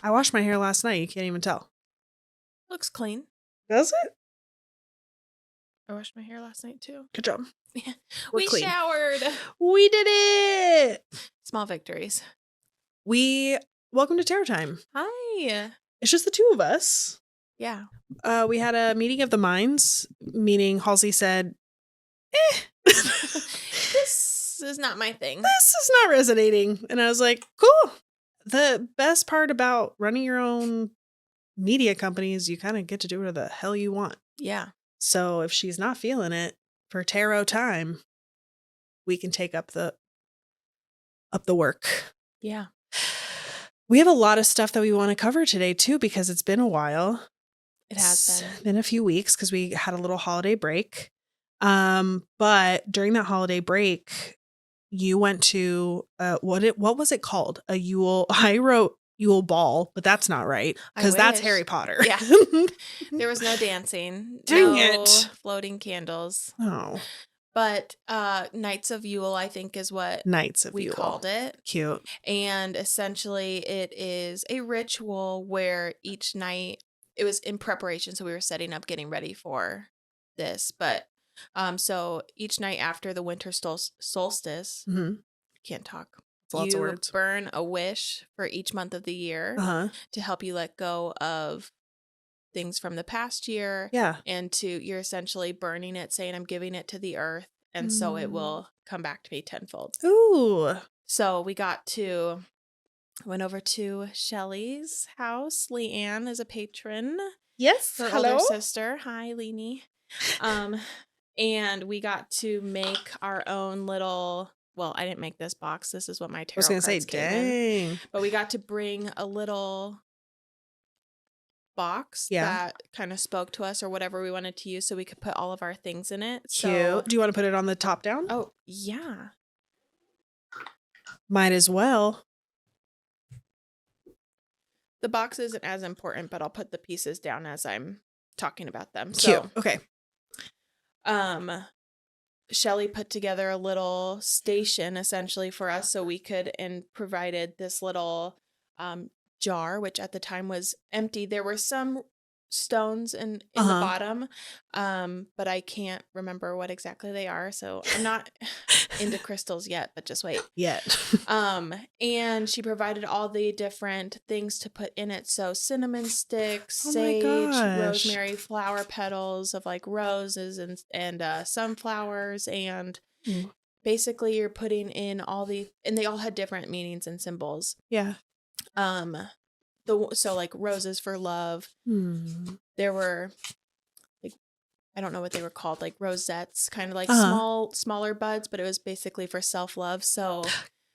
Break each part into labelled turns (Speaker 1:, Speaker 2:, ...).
Speaker 1: I washed my hair last night. You can't even tell.
Speaker 2: Looks clean.
Speaker 1: Does it?
Speaker 2: I washed my hair last night too.
Speaker 1: Good job.
Speaker 2: We
Speaker 1: We're clean.
Speaker 2: showered.
Speaker 1: We did it.
Speaker 2: Small victories.
Speaker 1: Welcome to Tarot Time.
Speaker 2: Hi.
Speaker 1: It's just the two of us.
Speaker 2: Yeah.
Speaker 1: We had a meeting of the minds, meaning Halsey said,
Speaker 2: This is not my thing.
Speaker 1: This is not resonating. And I was like, cool. The best part about running your own media company is you kind of get to do whatever the hell you want.
Speaker 2: Yeah.
Speaker 1: So if she's not feeling it for tarot time, we can take up the work.
Speaker 2: Yeah.
Speaker 1: We have a lot of stuff that we want to cover today too, because it's been a while.
Speaker 2: It has
Speaker 1: been a few weeks because we had a little holiday break. But during that holiday break, you went to what was it called? A Yule. I wrote Yule Ball, but that's not right because that's Harry Potter.
Speaker 2: Yeah. There was no dancing.
Speaker 1: Dang
Speaker 2: no
Speaker 1: it.
Speaker 2: Floating candles.
Speaker 1: Oh.
Speaker 2: But Nights of Yule, I think, is what
Speaker 1: Nights of
Speaker 2: we
Speaker 1: Yule.
Speaker 2: called it.
Speaker 1: Cute.
Speaker 2: And essentially it is a ritual where each night, it was in preparation, so we were setting up, getting ready for this. But so each night after the winter solstice, can't talk.
Speaker 1: Lots of words.
Speaker 2: Burn a wish for each month of the year to help you let go of things from the past year.
Speaker 1: Yeah.
Speaker 2: And you're essentially burning it, saying, I'm giving it to the earth. And so it will come back to me tenfold.
Speaker 1: Ooh.
Speaker 2: So we went over to Shelly's house. Leanne is a patron.
Speaker 1: Yes.
Speaker 2: Her older sister. Hi, Leanie. And we got to make our own little, well, I didn't make this box. This is what my tarot cards came in. But we got to bring a little box that kind of spoke to us or whatever we wanted to use so we could put all of our things in it.
Speaker 1: Cute. So, do you want to put it on the top down?
Speaker 2: Oh, yeah.
Speaker 1: Might as well.
Speaker 2: The box isn't as important, but I'll put the pieces down as I'm talking about them.
Speaker 1: Cute.
Speaker 2: So,
Speaker 1: okay.
Speaker 2: Shelly put together a little station essentially for us so we could, and provided this little jar, which at the time was empty. There were some stones in the bottom, but I can't remember what exactly they are, so I'm not into crystals yet, but just wait. And she provided all the different things to put in it, so cinnamon sticks, sage, rosemary, flower petals of like roses and sunflowers, and basically you're putting in and they all had different meanings and symbols. So like roses for love. There were like, I don't know what they were called, like rosettes, kind of like smaller buds, but it was basically for self-love. So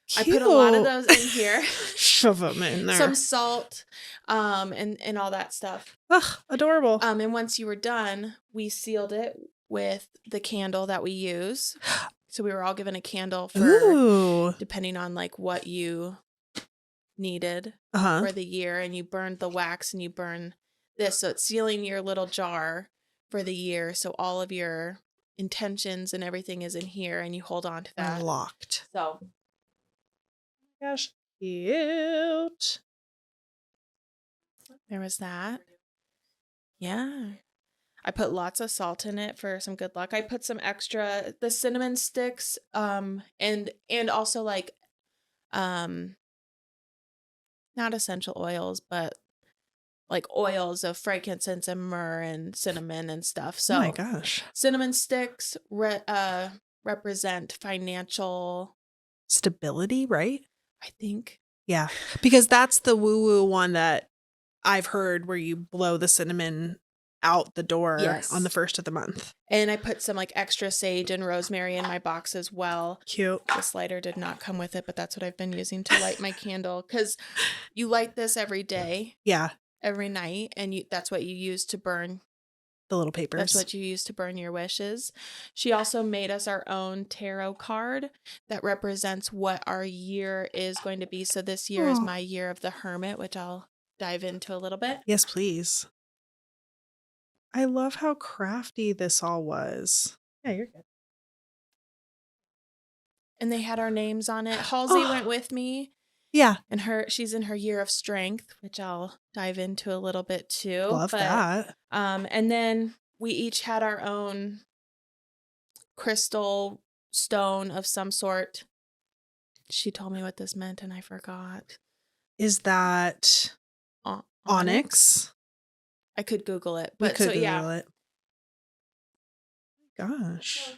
Speaker 2: cute. I put a lot of those in here.
Speaker 1: Shove them in there.
Speaker 2: Some salt, and all that stuff.
Speaker 1: Ugh, adorable.
Speaker 2: And once you were done, we sealed it with the candle that we use. So we were all given a candle for depending on like what you needed for the year, and you burned the wax and you burn this, so it's sealing your little jar for the year, so all of your intentions and everything is in here and you hold on to that.
Speaker 1: Locked.
Speaker 2: So
Speaker 1: gosh, cute.
Speaker 2: There was that. Yeah, I put lots of salt in it for some good luck. I put some extra, the cinnamon sticks, and also like not essential oils, but like oils of frankincense and myrrh and cinnamon and stuff. So,
Speaker 1: oh my gosh,
Speaker 2: cinnamon sticks represent financial
Speaker 1: stability, right?
Speaker 2: I think.
Speaker 1: Yeah, because that's the woo-woo one that I've heard, where you blow the cinnamon out the door on the first of the month.
Speaker 2: And I put some like extra sage and rosemary in my box as well.
Speaker 1: Cute.
Speaker 2: This lighter did not come with it, but that's what I've been using to light my candle, because you light this every day.
Speaker 1: Yeah.
Speaker 2: Every night, and that's what you use to burn
Speaker 1: the little papers.
Speaker 2: That's what you use to burn your wishes. She also made us our own tarot card that represents what our year is going to be. So this year is my year of the Hermit, which I'll dive into a little bit.
Speaker 1: Yes, please. I love how crafty this all was. Yeah, you're good.
Speaker 2: And they had our names on it. Halsey went with me,
Speaker 1: Yeah.
Speaker 2: And she's in her year of strength, which I'll dive into a little bit too.
Speaker 1: Love
Speaker 2: But
Speaker 1: that.
Speaker 2: and then we each had our own crystal stone of some sort. She told me what this meant and I forgot.
Speaker 1: Is that onyx?
Speaker 2: I could Google it.
Speaker 1: We
Speaker 2: But
Speaker 1: could
Speaker 2: so
Speaker 1: Google
Speaker 2: yeah.
Speaker 1: it. Gosh.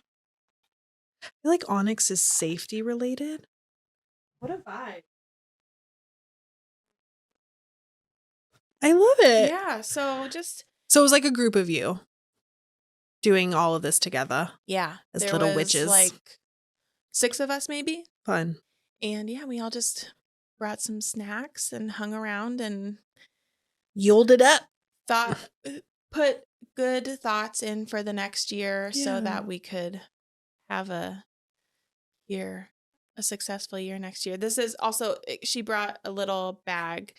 Speaker 1: I feel like onyx is safety related.
Speaker 2: What a vibe.
Speaker 1: I love it.
Speaker 2: Yeah. So
Speaker 1: it was like a group of you doing all of this together.
Speaker 2: Yeah.
Speaker 1: As
Speaker 2: There
Speaker 1: little
Speaker 2: was
Speaker 1: witches.
Speaker 2: like 6 of us maybe.
Speaker 1: Fun.
Speaker 2: And yeah, we all just brought some snacks and hung around and
Speaker 1: Yuled it up.
Speaker 2: put good thoughts in for the next year so
Speaker 1: Yeah.
Speaker 2: that we could have a successful year next year. This is also, she brought a little bag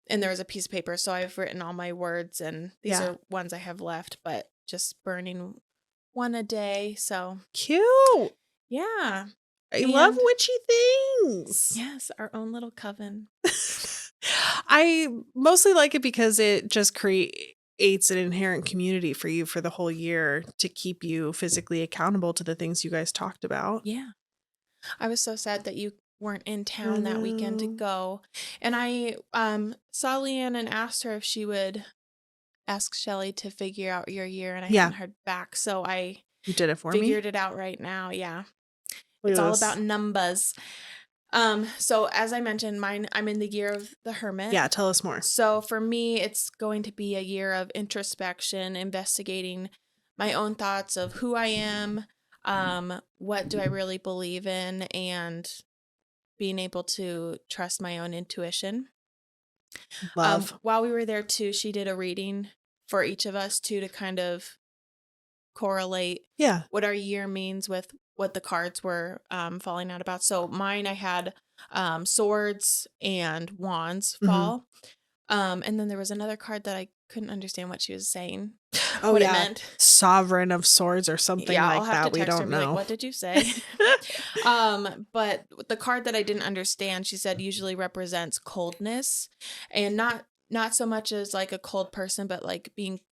Speaker 2: and there was a piece of paper. So I've written all my words and these are ones I have left, but just burning one a day. So
Speaker 1: cute.
Speaker 2: Yeah.
Speaker 1: I love witchy things.
Speaker 2: Yes, our own little coven.
Speaker 1: I mostly like it because it just creates an inherent community for you for the whole year to keep you physically accountable to the things you guys talked about.
Speaker 2: Yeah. I was so sad that you weren't in town that weekend to go. And I saw Leanne and asked her if she would ask Shelly to figure out your year, and I haven't heard back. So
Speaker 1: you did it for
Speaker 2: figured
Speaker 1: me?
Speaker 2: it out right now. Yeah.
Speaker 1: Look
Speaker 2: it's all
Speaker 1: this.
Speaker 2: about numbers. So as I mentioned, I'm in the year of the Hermit.
Speaker 1: Yeah, tell us more.
Speaker 2: So for me, it's going to be a year of introspection, investigating my own thoughts of who I am, what do I really believe in, and being able to trust my own intuition.
Speaker 1: Love.
Speaker 2: While we were there too, she did a reading for each of us too, to kind of correlate what our year means with what the cards were falling out about. So mine, I had swords and wands fall. And then there was another card that I couldn't understand what she was saying. What it meant.
Speaker 1: Sovereign of Swords or something like
Speaker 2: I'll have
Speaker 1: that.
Speaker 2: To text
Speaker 1: we don't
Speaker 2: her and
Speaker 1: know.
Speaker 2: be like, what did you say? But the card that I didn't understand, she said usually represents coldness, and not so much as like a cold person, but like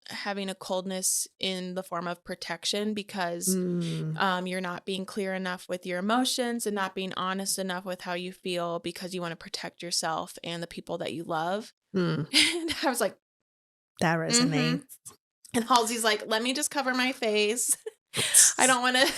Speaker 2: having a coldness in the form of protection, because you're not being clear enough with your emotions and not being honest enough with how you feel, because you want to protect yourself and the people that you love. And I was like,
Speaker 1: that resonates.
Speaker 2: And Halsey's like, let me just cover my face. I don't want to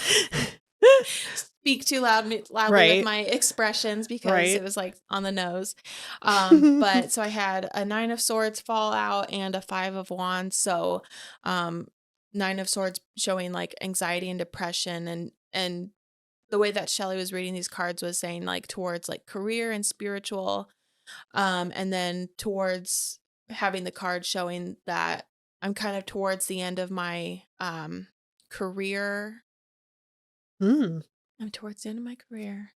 Speaker 2: speak too loudly with my expressions, because it was like on the nose. But so I had a 9 of Swords fall out and a 5 of Wands. So 9 of Swords showing like anxiety and depression, and the way that Shelly was reading these cards was saying like towards like career and spiritual, and then towards having the card showing that I'm kind of towards the end of my career. I'm towards the end of my career.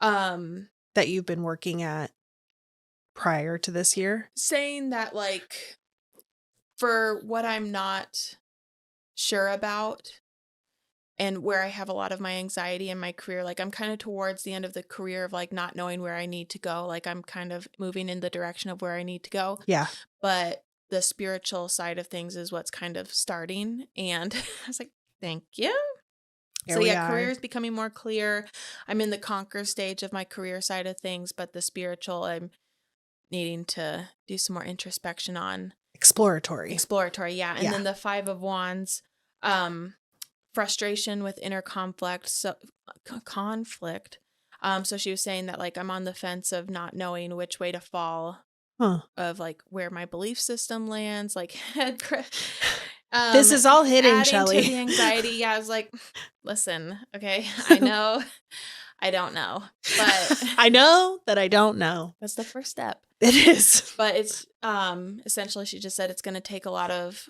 Speaker 1: That you've been working at prior to this year?
Speaker 2: Saying that like for what I'm not sure about and where I have a lot of my anxiety in my career, like I'm kind of towards the end of the career of like not knowing where I need to go. Like I'm kind of moving in the direction of where I need to go.
Speaker 1: Yeah.
Speaker 2: But the spiritual side of things is what's kind of starting. And I was like, thank you. So career is becoming more clear. I'm in the conquer stage of my career side of things, but the spiritual, I'm needing to do some more introspection on. Exploratory, yeah. And then the 5 of Wands, frustration with inner conflict. So she was saying that like I'm on the fence of not knowing which way to fall. Of like where my belief system lands, like
Speaker 1: this is all hidden, Shelly.
Speaker 2: To the anxiety. Yeah, I was like, listen, okay, I know, I don't know, but
Speaker 1: I know that I don't know.
Speaker 2: That's the first step.
Speaker 1: It is,
Speaker 2: but it's essentially she just said it's going to take a lot of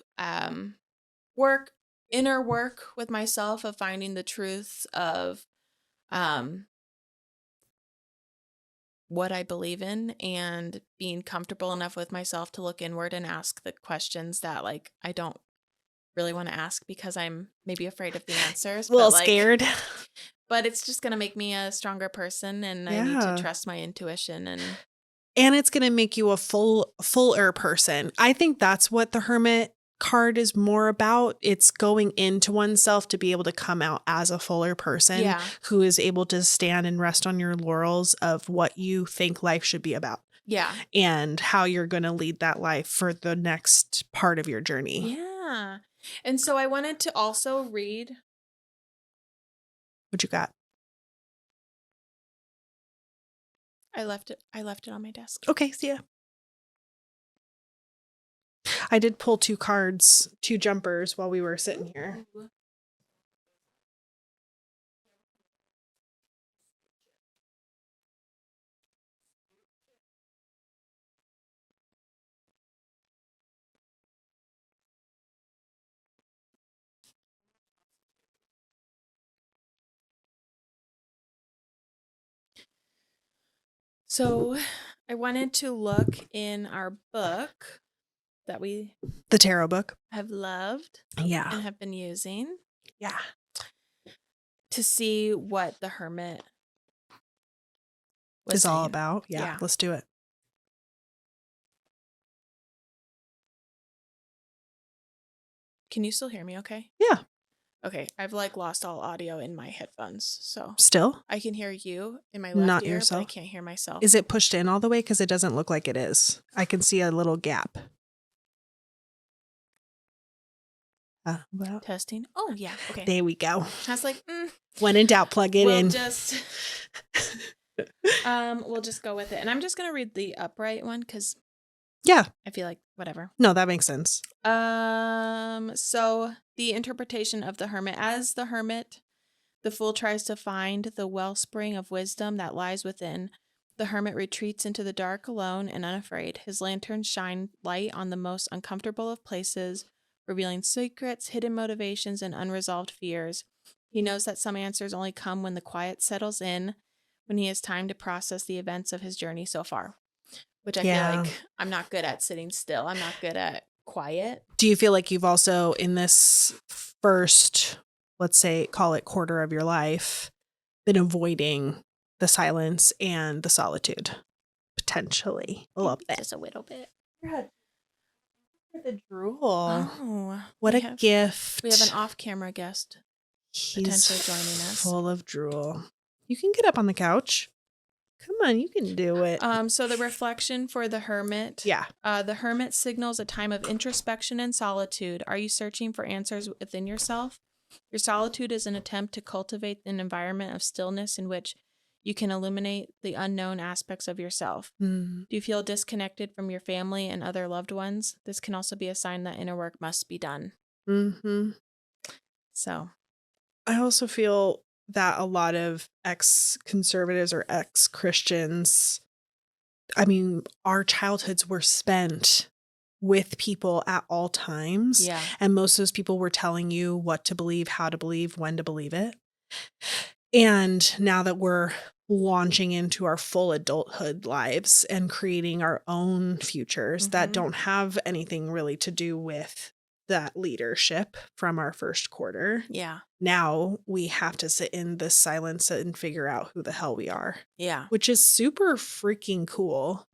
Speaker 2: inner work with myself of finding the truths of what I believe in, and being comfortable enough with myself to look inward and ask the questions that like I don't really want to ask because I'm maybe afraid of the answers.
Speaker 1: A little scared.
Speaker 2: But it's just going to make me a stronger person, and I need to trust my intuition and
Speaker 1: And it's going to make you a fuller person. I think that's what the Hermit card is more about. It's going into oneself to be able to come out as a fuller person
Speaker 2: Yeah.
Speaker 1: who is able to stand and rest on your laurels of what you think life should be about.
Speaker 2: Yeah.
Speaker 1: And how you're going to lead that life for the next part of your journey.
Speaker 2: Yeah. And so I wanted to also read.
Speaker 1: What you got?
Speaker 2: I left it on my desk.
Speaker 1: Okay, see ya. I did pull 2 jumpers while we were sitting here.
Speaker 2: So I wanted to look in our book that we
Speaker 1: The tarot book.
Speaker 2: have loved
Speaker 1: Yeah.
Speaker 2: and have been using.
Speaker 1: Yeah.
Speaker 2: To see what the Hermit was
Speaker 1: is all
Speaker 2: saying.
Speaker 1: about. Yeah. Let's do it.
Speaker 2: Can you still hear me okay?
Speaker 1: Yeah.
Speaker 2: Okay. I've lost all audio in my headphones. So
Speaker 1: still
Speaker 2: I can hear you in my left
Speaker 1: Not
Speaker 2: ear,
Speaker 1: yourself?
Speaker 2: but I can't hear myself.
Speaker 1: Is it pushed in all the way? Because it doesn't look like it is. I can see a little gap. Well,
Speaker 2: Testing. Oh, yeah. Okay.
Speaker 1: there we go.
Speaker 2: I was like,
Speaker 1: When in doubt, plug it in.
Speaker 2: We'll just go with it. And I'm just going to read the upright one because
Speaker 1: Yeah.
Speaker 2: I feel like whatever.
Speaker 1: No, that makes sense.
Speaker 2: So the interpretation of the Hermit. As the Hermit, the fool tries to find the wellspring of wisdom that lies within. The Hermit retreats into the dark alone and unafraid. His lanterns shine light on the most uncomfortable of places, revealing secrets, hidden motivations, and unresolved fears. He knows that some answers only come when the quiet settles in, when he has time to process the events of his journey so far. Which I feel like I'm not good at sitting still. I'm not good at quiet.
Speaker 1: Do you feel like you've also, in this first, let's say, call it quarter of your life, been avoiding the silence and the solitude? Potentially. A little bit.
Speaker 2: Just a little bit.
Speaker 1: The drool.
Speaker 2: Oh.
Speaker 1: What a gift.
Speaker 2: We have an off-camera guest potentially joining us.
Speaker 1: Full of drool. You can get up on the couch. Come on, you can do it.
Speaker 2: So the reflection for the Hermit.
Speaker 1: Yeah.
Speaker 2: The Hermit signals a time of introspection and solitude. Are you searching for answers within yourself? Your solitude is an attempt to cultivate an environment of stillness in which you can illuminate the unknown aspects of yourself.
Speaker 1: Mm.
Speaker 2: Do you feel disconnected from your family and other loved ones? This can also be a sign that inner work must be done.
Speaker 1: Mm-hmm.
Speaker 2: So.
Speaker 1: I also feel that a lot of ex-conservatives or ex-Christians, I mean, our childhoods were spent with people at all times.
Speaker 2: Yeah.
Speaker 1: And most of those people were telling you what to believe, how to believe, when to believe it. And now that we're launching into our full adulthood lives and creating our own futures that don't have anything really to do with that leadership from our first quarter.
Speaker 2: Yeah.
Speaker 1: Now we have to sit in this silence and figure out who the hell we are.
Speaker 2: Yeah.
Speaker 1: Which is super freaking cool.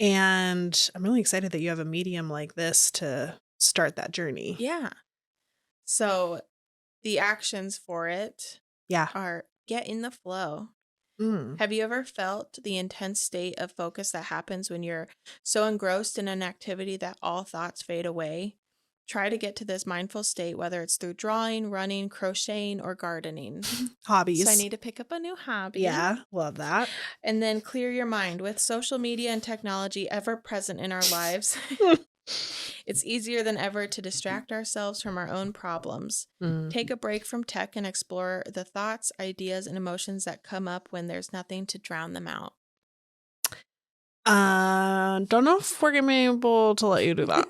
Speaker 1: And I'm really excited that you have a medium like this to start that journey.
Speaker 2: Yeah. So the actions for it are get in the flow. Have you ever felt the intense state of focus that happens when you're so engrossed in an activity that all thoughts fade away? Try to get to this mindful state, whether it's through drawing, running, crocheting, or gardening.
Speaker 1: Hobbies.
Speaker 2: So I need to pick up a new hobby.
Speaker 1: Yeah, love that.
Speaker 2: And then clear your mind. With social media and technology ever present in our lives, it's easier than ever to distract ourselves from our own problems. Take a break from tech and explore the thoughts, ideas, and emotions that come up when there's nothing to drown them out.
Speaker 1: Don't know if we're gonna be able to let you do that.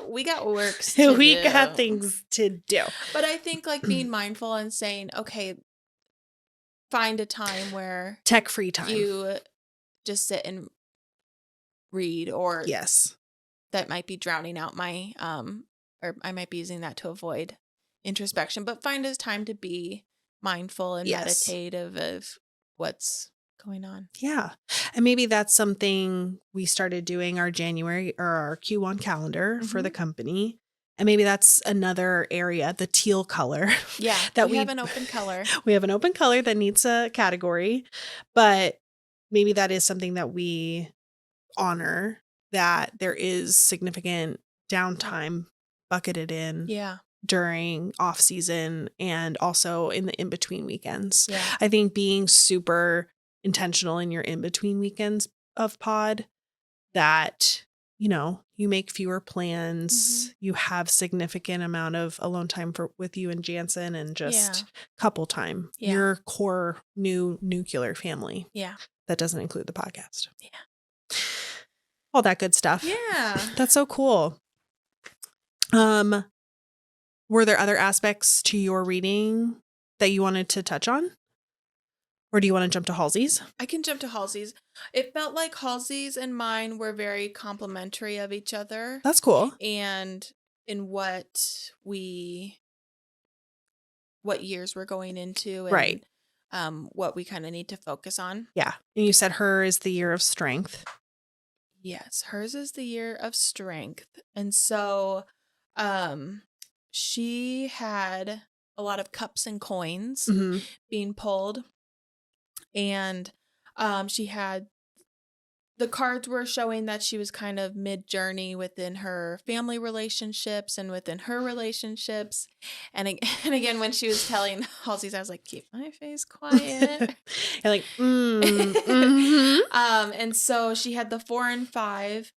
Speaker 2: We got works to
Speaker 1: we
Speaker 2: do.
Speaker 1: got things to do.
Speaker 2: But I think being mindful and saying, okay, find a time where
Speaker 1: tech-free time.
Speaker 2: You just sit and read, or that might be drowning out my or I might be using that to avoid introspection, but find a time to be mindful and meditative of what's going on.
Speaker 1: Yeah. And maybe that's something we started doing our January or our Q1 calendar for the company. And maybe that's another area, the teal color.
Speaker 2: Yeah,
Speaker 1: that
Speaker 2: we have an open color.
Speaker 1: We have an open color that needs a category, but maybe that is something that we honor, that there is significant downtime bucketed in
Speaker 2: Yeah.
Speaker 1: during off season and also in the in-between weekends.
Speaker 2: Yeah.
Speaker 1: I think being super intentional in your in-between weekends of pod, that, you know, you make fewer plans, you have significant amount of alone time with you and Jansen and just couple time, your core new nuclear family.
Speaker 2: Yeah.
Speaker 1: That doesn't include the podcast.
Speaker 2: Yeah.
Speaker 1: All that good stuff.
Speaker 2: Yeah.
Speaker 1: That's so cool. Were there other aspects to your reading that you wanted to touch on? Or do you want to jump to Halsey's?
Speaker 2: I can jump to Halsey's. It felt like Halsey's and mine were very complementary of each other.
Speaker 1: That's cool.
Speaker 2: And in what years we're going into and
Speaker 1: right.
Speaker 2: What we kind of need to focus on.
Speaker 1: Yeah. And you said her is the year of strength.
Speaker 2: Yes, hers is the year of strength. And so she had a lot of cups and coins being pulled. And she had, the cards were showing that she was kind of mid-journey within her family relationships and within her relationships. And again, when she was telling Halsey's, I was like, keep my face quiet.
Speaker 1: You're like,
Speaker 2: And so she had the 4 and 5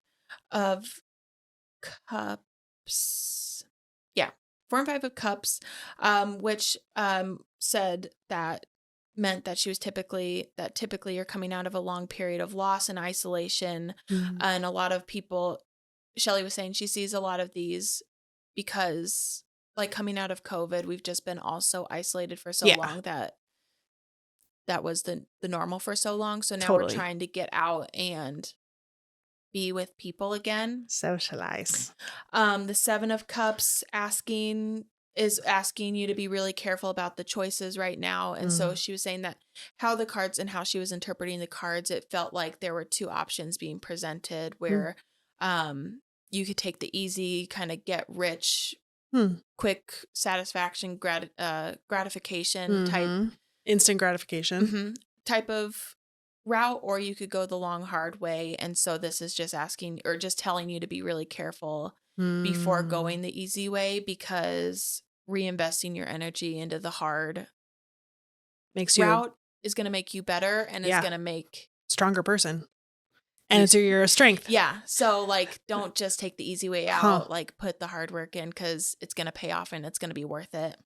Speaker 2: of cups. Yeah, 4 and 5 of cups, which said that meant that she was typically you're coming out of a long period of loss and isolation. And a lot of people, Shelly was saying she sees a lot of these because, like, coming out of COVID, we've just been all so isolated for so long that was the normal for so long. So now we're trying to get out and be with people again.
Speaker 1: Socialize.
Speaker 2: The 7 of Cups asking you to be really careful about the choices right now. And so she was saying that how the cards and how she was interpreting the cards, it felt like there were 2 options being presented where you could take the easy kind of get rich, quick satisfaction, gratification type.
Speaker 1: Instant gratification.
Speaker 2: Type of route, or you could go the long, hard way. And so this is just asking or just telling you to be really careful before going the easy way, because reinvesting your energy into the hard route is going to make you better and is going to make
Speaker 1: stronger person. And it's your strength.
Speaker 2: Yeah. So, like, don't just take the easy way out. Like, put the hard work in, because it's going to pay off and it's going to be worth it.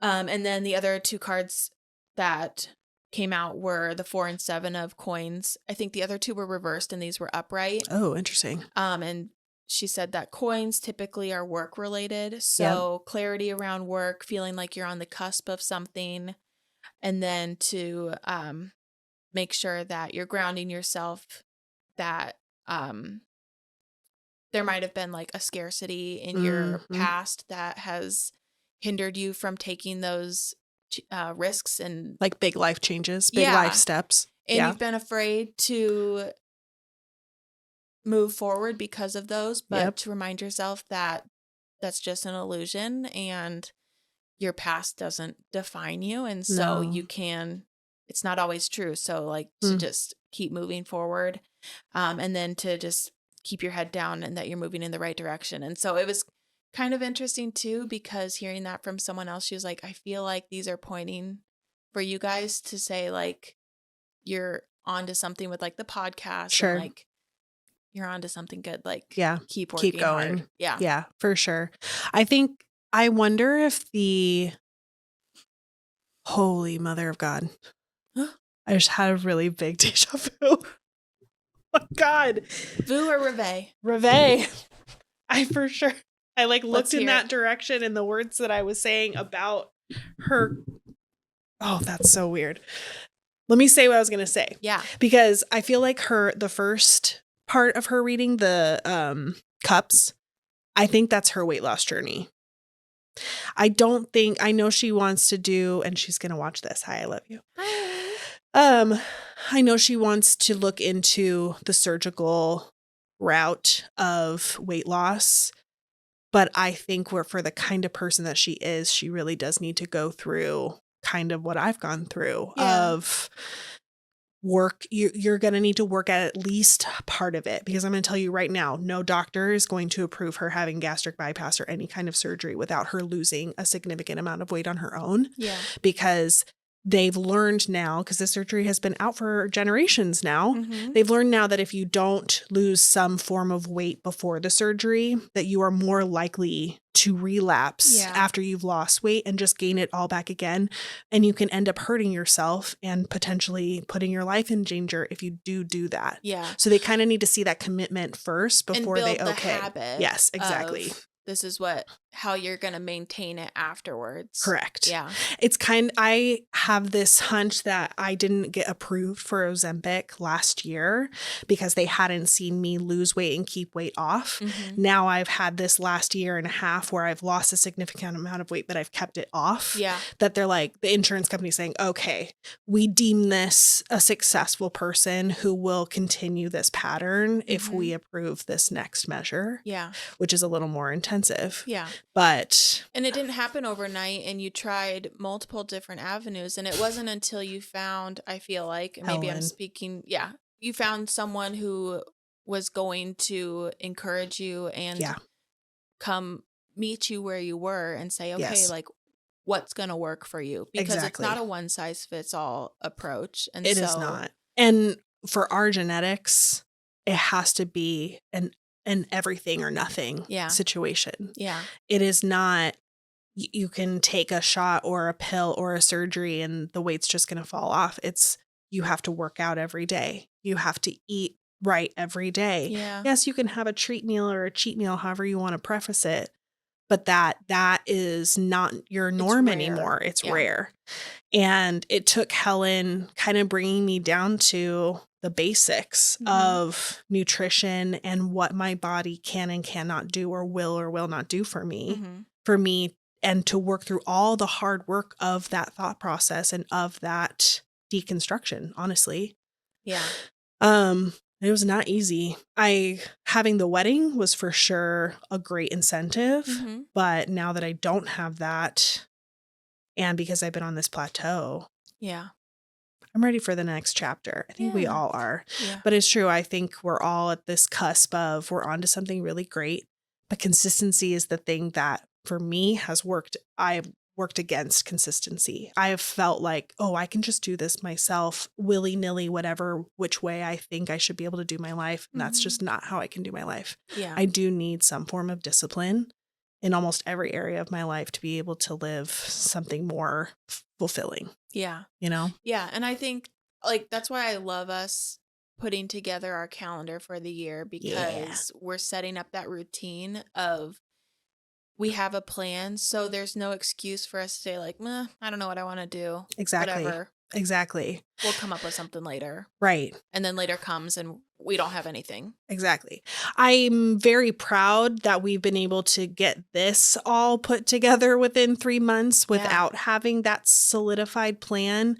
Speaker 2: And then the other 2 cards that came out were the 4 and 7 of coins. I think the other 2 were reversed and these were upright.
Speaker 1: Oh, interesting.
Speaker 2: And she said that coins typically are work related. So clarity around work, feeling like you're on the cusp of something, and then to make sure that you're grounding yourself, that there might have been like a scarcity in your past that has hindered you from taking those risks and
Speaker 1: like big life changes, big life steps.
Speaker 2: And you've been afraid to move forward because of those, but to remind yourself that that's just an illusion and your past doesn't define you. And so you can, it's not always true. So, like, to just keep moving forward, and then to just keep your head down and that you're moving in the right direction. And so it was kind of interesting too, because hearing that from someone else, she was like, I feel like these are pointing for you guys to say, like, you're onto something with like the podcast.
Speaker 1: Sure.
Speaker 2: And, like, you're onto something good. Like, keep working,
Speaker 1: keep going.
Speaker 2: hard. Yeah.
Speaker 1: Yeah, for sure. I wonder if the Holy Mother of God. I just had a really big deja vu. Oh my God.
Speaker 2: Vu or Reveille?
Speaker 1: Reveille. I for sure. I looked in that
Speaker 2: it.
Speaker 1: direction, and the words that I was saying about her. Oh, that's so weird. Let me say what I was going to say.
Speaker 2: Yeah.
Speaker 1: Because I feel like the first part of her reading, the cups, I think that's her weight loss journey. I know she wants to do, and she's going to watch this. Hi, I love you.
Speaker 2: Hi.
Speaker 1: Um, I know she wants to look into the surgical route of weight loss, but I think for the kind of person that she is, she really does need to go through kind of what I've gone through
Speaker 2: Yeah.
Speaker 1: of work. You're going to need to work at least part of it, because I'm going to tell you right now, no doctor is going to approve her having gastric bypass or any kind of surgery without her losing a significant amount of weight on her own,
Speaker 2: Yeah.
Speaker 1: because they've learned now, because the surgery has been out for generations now,
Speaker 2: Mm-hmm.
Speaker 1: they've learned now that if you don't lose some form of weight before the surgery, that you are more likely to relapse
Speaker 2: Yeah.
Speaker 1: after you've lost weight and just gain it all back again. And you can end up hurting yourself and potentially putting your life in danger if you do that.
Speaker 2: Yeah.
Speaker 1: So they kind of need to see that commitment first
Speaker 2: And
Speaker 1: before
Speaker 2: build
Speaker 1: they
Speaker 2: the
Speaker 1: okay.
Speaker 2: habit.
Speaker 1: Yes, exactly.
Speaker 2: Of this is how you're going to maintain it afterwards.
Speaker 1: Correct.
Speaker 2: Yeah.
Speaker 1: I have this hunch that I didn't get approved for Ozempic last year because they hadn't seen me lose weight and keep weight off.
Speaker 2: Mm-hmm.
Speaker 1: Now I've had this last year and a half where I've lost a significant amount of weight, but I've kept it off.
Speaker 2: Yeah.
Speaker 1: That they're like, the insurance company saying, okay, we deem this a successful person who will continue this pattern if we approve this next measure.
Speaker 2: Yeah.
Speaker 1: Which is a little more intensive.
Speaker 2: Yeah.
Speaker 1: But.
Speaker 2: And it didn't happen overnight, and you tried multiple different avenues, and it wasn't until you found, I feel like, maybe
Speaker 1: Helen.
Speaker 2: I'm speaking, you found someone who was going to encourage you and come meet you where you were and say, okay, like, what's going to work for you? Because it's not a one size fits all approach. And
Speaker 1: it is not. And for our genetics, it has to be an everything or nothing situation.
Speaker 2: Yeah.
Speaker 1: It is not, you can take a shot or a pill or a surgery and the weight's just going to fall off. It's, you have to work out every day. You have to eat right every day.
Speaker 2: Yeah.
Speaker 1: Yes, you can have a treat meal or a cheat meal, however you want to preface it. But that is not your norm anymore. It's rare. And it took Helen kind of bringing me down to the basics of nutrition and what my body can and cannot do or will not do for me, and to work through all the hard work of that thought process and of that deconstruction, honestly.
Speaker 2: Yeah.
Speaker 1: It was not easy. Having the wedding was for sure a great incentive, but now that I don't have that, and because I've been on this plateau, I'm ready for the next chapter. I think we all are. Yeah. But it's true. I think we're all at this cusp of we're onto something really great, but consistency is the thing that for me has worked. I've worked against consistency. I have felt like, oh, I can just do this myself, willy-nilly, which way I think I should be able to do my life. And that's just not how I can do my life. Yeah. I do need some form of discipline in almost every area of my life to be able to live something more fulfilling.
Speaker 2: Yeah.
Speaker 1: You know?
Speaker 2: Yeah. And I think that's why I love us putting together our calendar for the year, because we're setting up that routine of we have a plan. So there's no excuse for us to say I don't know what I want to do.
Speaker 1: Exactly.
Speaker 2: Whatever.
Speaker 1: Exactly.
Speaker 2: We'll come up with something later.
Speaker 1: Right.
Speaker 2: And then later comes and we don't have anything.
Speaker 1: Exactly. I'm very proud that we've been able to get this all put together within 3 months without having that solidified plan.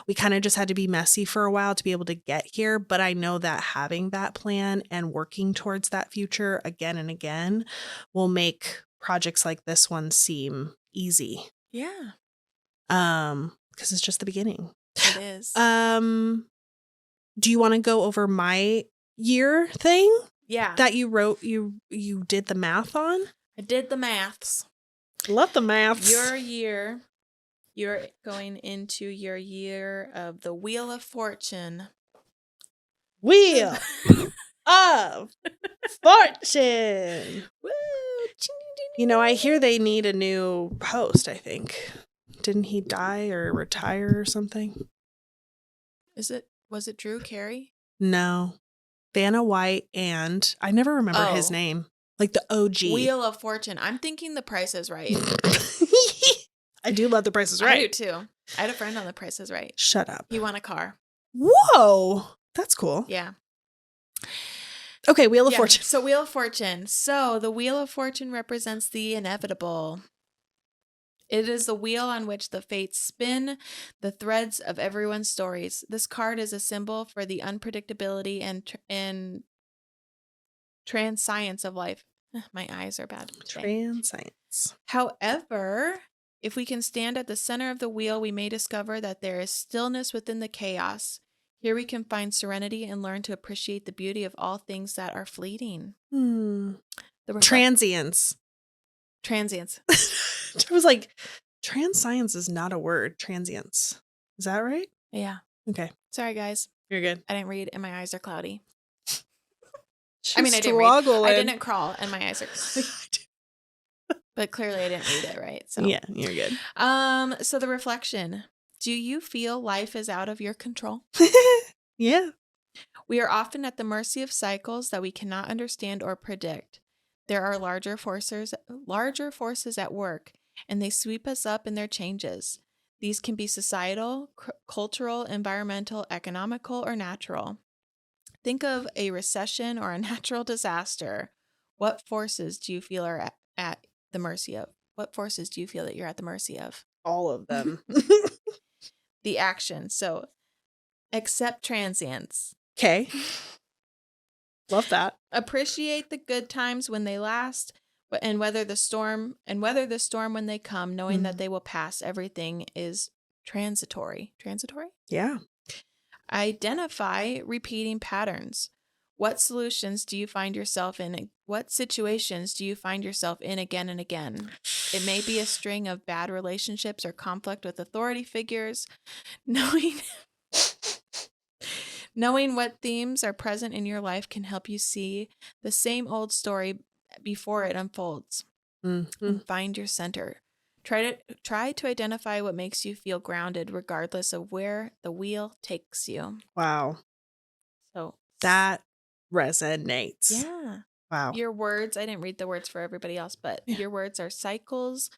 Speaker 1: We kind of just had to be messy for a while to be able to get here. But I know that having that plan and working towards that future again and again will make projects like this one seem easy.
Speaker 2: Yeah.
Speaker 1: Because it's just the beginning.
Speaker 2: It is.
Speaker 1: Do you want to go over my year thing?
Speaker 2: Yeah.
Speaker 1: That you wrote, you did the math on?
Speaker 2: I did the maths.
Speaker 1: Love the maths.
Speaker 2: You're going into your year of the Wheel of Fortune.
Speaker 1: Wheel of Fortune.
Speaker 2: Woo!
Speaker 1: You know, I hear they need a new host, I think. Didn't he die or retire or something?
Speaker 2: Was it Drew Carey?
Speaker 1: No. Vanna White, and I never remember his name. Like the OG.
Speaker 2: Wheel of Fortune. I'm thinking The Price is Right.
Speaker 1: I do love The Price is Right.
Speaker 2: I do too. I had a friend on The Price is Right.
Speaker 1: Shut up.
Speaker 2: He won a car.
Speaker 1: Whoa. That's cool.
Speaker 2: Yeah.
Speaker 1: Okay, Wheel of Fortune.
Speaker 2: So Wheel of Fortune. So the Wheel of Fortune represents the inevitable. It is the wheel on which the fates spin the threads of everyone's stories. This card is a symbol for the unpredictability and trans-science of life. My eyes are bad today.
Speaker 1: Trans-science.
Speaker 2: However, if we can stand at the center of the wheel, we may discover that there is stillness within the chaos. Here we can find serenity and learn to appreciate the beauty of all things that are fleeting.
Speaker 1: Transience.
Speaker 2: Transience.
Speaker 1: I was like, trans-science is not a word. Transience. Is that right?
Speaker 2: Yeah.
Speaker 1: Okay.
Speaker 2: Sorry, guys.
Speaker 1: You're good.
Speaker 2: I didn't read and my eyes are cloudy.
Speaker 1: I didn't read.
Speaker 2: I didn't crawl and my eyes are cloudy. But clearly I didn't read it right. So
Speaker 1: yeah, you're good.
Speaker 2: So the reflection. Do you feel life is out of your control?
Speaker 1: Yeah.
Speaker 2: We are often at the mercy of cycles that we cannot understand or predict. There are larger forces at work, and they sweep us up in their changes. These can be societal, cultural, environmental, economical, or natural. Think of a recession or a natural disaster. What forces do you feel are at the mercy of? What forces do you feel that you're at the mercy of?
Speaker 1: All of them.
Speaker 2: The action. So, accept transience.
Speaker 1: Okay. Love that.
Speaker 2: Appreciate the good times when they last, and weather the storm when they come, knowing that they will pass. Everything is transitory. Transitory?
Speaker 1: Yeah.
Speaker 2: Identify repeating patterns. What solutions do you find yourself in? What situations do you find yourself in again and again? It may be a string of bad relationships or conflict with authority figures. Knowing what themes are present in your life can help you see the same old story before it unfolds. And find your center. Try to identify what makes you feel grounded regardless of where the wheel takes you.
Speaker 1: Wow.
Speaker 2: So
Speaker 1: that resonates.
Speaker 2: Yeah.
Speaker 1: Wow.
Speaker 2: Your words, I didn't read the words for everybody else, but your words are cycles,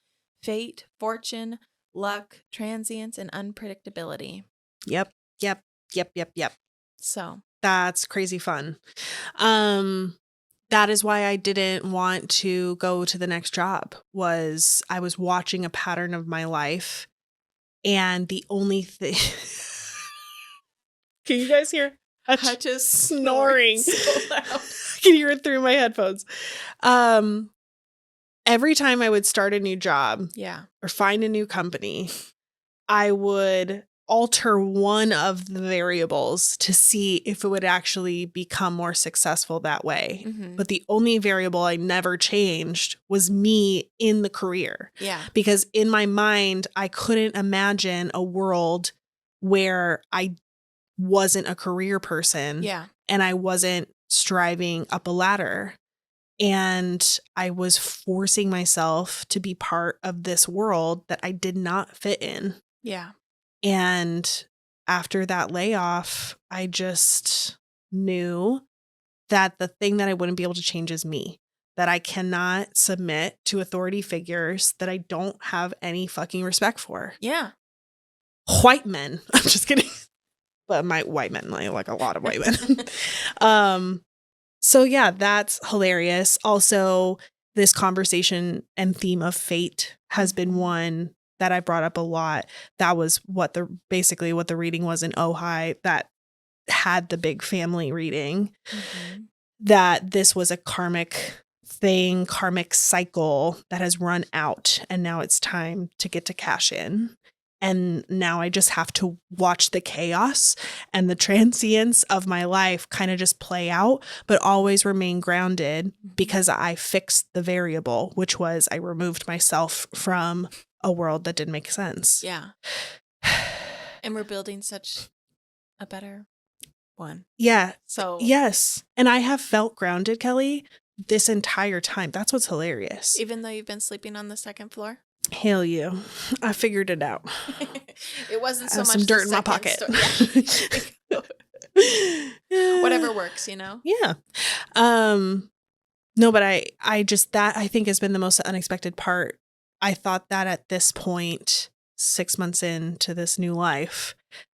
Speaker 2: fate, fortune, luck, transience, and unpredictability.
Speaker 1: Yep.
Speaker 2: So
Speaker 1: that's crazy fun. That is why I didn't want to go to the next job. Was I was watching a pattern of my life, and the only thing. Can you guys hear
Speaker 2: Hutch is
Speaker 1: snoring
Speaker 2: so loud?
Speaker 1: I can hear it through my headphones. Every time I would start a new job, or find a new company, I would alter one of the variables to see if it would actually become more successful that way. But the only variable I never changed was me in the career.
Speaker 2: Yeah.
Speaker 1: Because in my mind, I couldn't imagine a world where I wasn't a career person.
Speaker 2: Yeah.
Speaker 1: And I wasn't striving up a ladder. And I was forcing myself to be part of this world that I did not fit in.
Speaker 2: Yeah.
Speaker 1: And after that layoff, I just knew that the thing that I wouldn't be able to change is me. That I cannot submit to authority figures that I don't have any fucking respect for.
Speaker 2: Yeah.
Speaker 1: White men. I'm just kidding. But my white men, like a lot of white men. So yeah, that's hilarious. Also, this conversation and theme of fate has been one that I brought up a lot. That was basically what the reading was in Ojai that had the big family reading. That this was a karmic thing, karmic cycle that has run out, and now it's time to get to cash in. And now I just have to watch the chaos and the transience of my life kind of just play out, but always remain grounded because I fixed the variable, which was I removed myself from a world that didn't make sense.
Speaker 2: Yeah. And we're building such a better one.
Speaker 1: Yeah.
Speaker 2: So
Speaker 1: yes. And I have felt grounded, Kelli, this entire time. That's what's hilarious.
Speaker 2: Even though you've been sleeping on the second floor?
Speaker 1: Hail you. I figured it out.
Speaker 2: It wasn't so much
Speaker 1: some dirt in my pocket.
Speaker 2: Whatever works, you know?
Speaker 1: Yeah. No, but I just, that I think has been the most unexpected part. I thought that at this point, 6 months into this new life,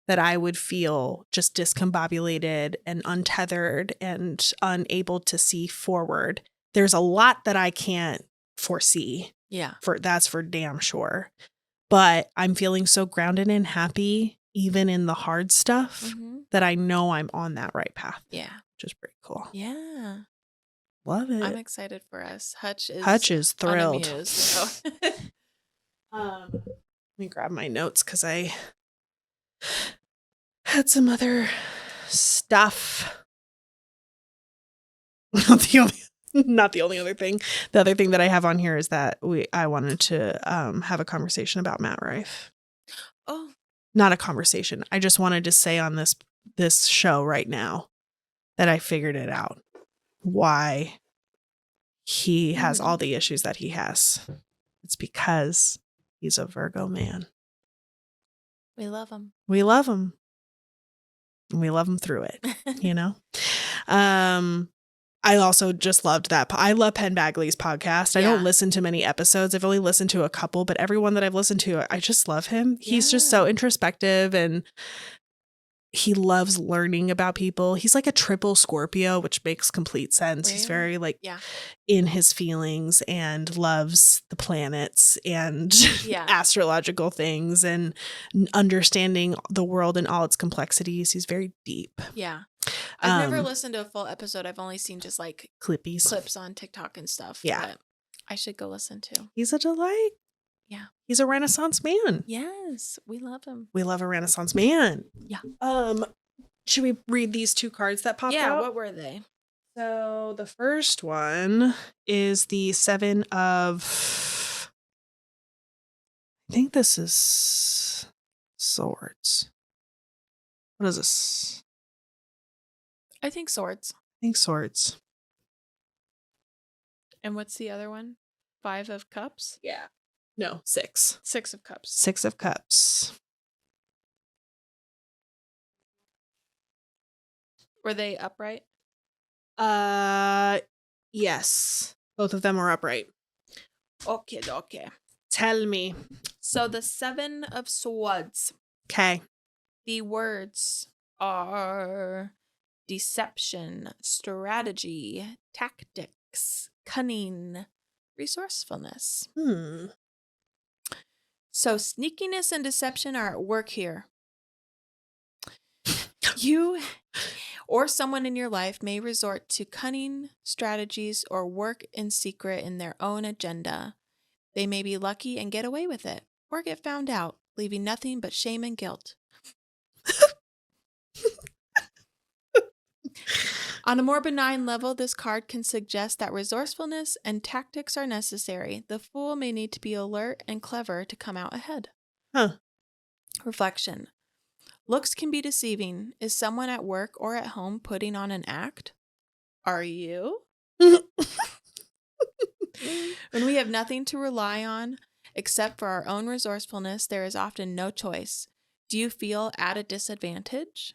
Speaker 1: that I would feel just discombobulated and untethered and unable to see forward. There's a lot that I can't foresee.
Speaker 2: Yeah.
Speaker 1: That's for damn sure. But I'm feeling so grounded and happy, even in the hard stuff, that I know I'm on that right path.
Speaker 2: Yeah.
Speaker 1: Which is pretty cool.
Speaker 2: Yeah.
Speaker 1: Love it.
Speaker 2: I'm excited for us. Hutch is
Speaker 1: thrilled.
Speaker 2: unamused, so.
Speaker 1: Let me grab my notes because I had some other stuff. Not the only other thing. The other thing that I have on here is that I wanted to have a conversation about Matt Rife.
Speaker 2: Oh.
Speaker 1: Not a conversation. I just wanted to say on this show right now that I figured it out. Why he has all the issues that he has. It's because he's a Virgo man.
Speaker 2: We love him.
Speaker 1: We love him. And we love him through it, you know? I also just loved that. I love Penn Bagley's podcast. I don't listen to many episodes. I've only listened to a couple, but everyone that I've listened to, I just love him. He's just so introspective and he loves learning about people. He's like a triple Scorpio, which makes complete sense. He's very in his feelings and loves the planets and astrological things and understanding the world and all its complexities. He's very deep.
Speaker 2: Yeah. I've never listened to a full episode. I've only seen just like clips on TikTok and stuff.
Speaker 1: Yeah.
Speaker 2: But I should go listen to.
Speaker 1: He's a delight.
Speaker 2: Yeah.
Speaker 1: He's a Renaissance man.
Speaker 2: Yes. We love him.
Speaker 1: We love a Renaissance man.
Speaker 2: Yeah.
Speaker 1: Should we read these two cards that popped out?
Speaker 2: Yeah. What were they?
Speaker 1: So the first one is the 7 of, I think this is swords. What is this?
Speaker 2: I think swords.
Speaker 1: I think swords.
Speaker 2: And what's the other one? 5 of cups?
Speaker 1: Yeah. No, 6.
Speaker 2: 6 of cups.
Speaker 1: 6 of cups.
Speaker 2: Were they upright?
Speaker 1: Yes. Both of them are upright.
Speaker 2: Okay.
Speaker 1: Tell me.
Speaker 2: So the 7 of swords.
Speaker 1: Okay.
Speaker 2: The words are deception, strategy, tactics, cunning, resourcefulness. So sneakiness and deception are at work here. You or someone in your life may resort to cunning strategies or work in secret in their own agenda. They may be lucky and get away with it, or get found out, leaving nothing but shame and guilt. On a more benign level, this card can suggest that resourcefulness and tactics are necessary. The fool may need to be alert and clever to come out ahead. Reflection. Looks can be deceiving. Is someone at work or at home putting on an act? Are you? When we have nothing to rely on except for our own resourcefulness, there is often no choice. Do you feel at a disadvantage?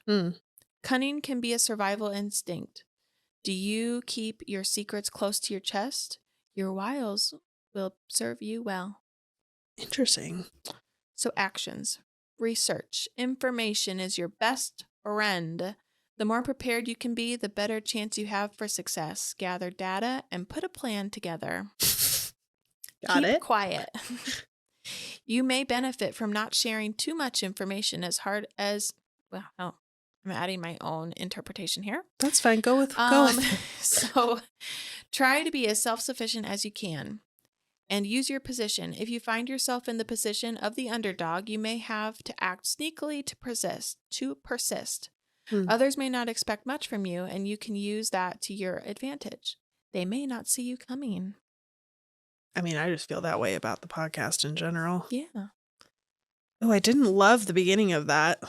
Speaker 2: Cunning can be a survival instinct. Do you keep your secrets close to your chest? Your wiles will serve you well.
Speaker 1: Interesting.
Speaker 2: So actions. Research. Information is your best friend. The more prepared you can be, the better chance you have for success. Gather data and put a plan together. Keep quiet. You may benefit from not sharing too much information as hard as, I'm adding my own interpretation here.
Speaker 1: That's fine. Go with
Speaker 2: So try to be as self-sufficient as you can and use your position. If you find yourself in the position of the underdog, you may have to act sneakily to persist. Others may not expect much from you, and you can use that to your advantage. They may not see you coming.
Speaker 1: I mean, I just feel that way about the podcast in general.
Speaker 2: Yeah.
Speaker 1: Oh, I didn't love the beginning of that.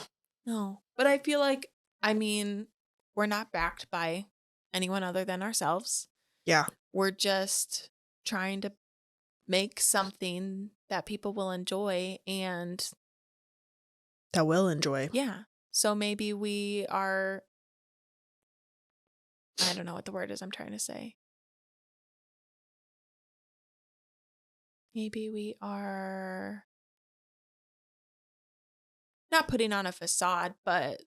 Speaker 2: No. But I feel like, we're not backed by anyone other than ourselves.
Speaker 1: Yeah.
Speaker 2: We're just trying to make something that people will enjoy and...
Speaker 1: That will enjoy.
Speaker 2: Yeah. So maybe we are... I don't know what the word is I'm trying to say. Maybe we are... not putting on a facade, but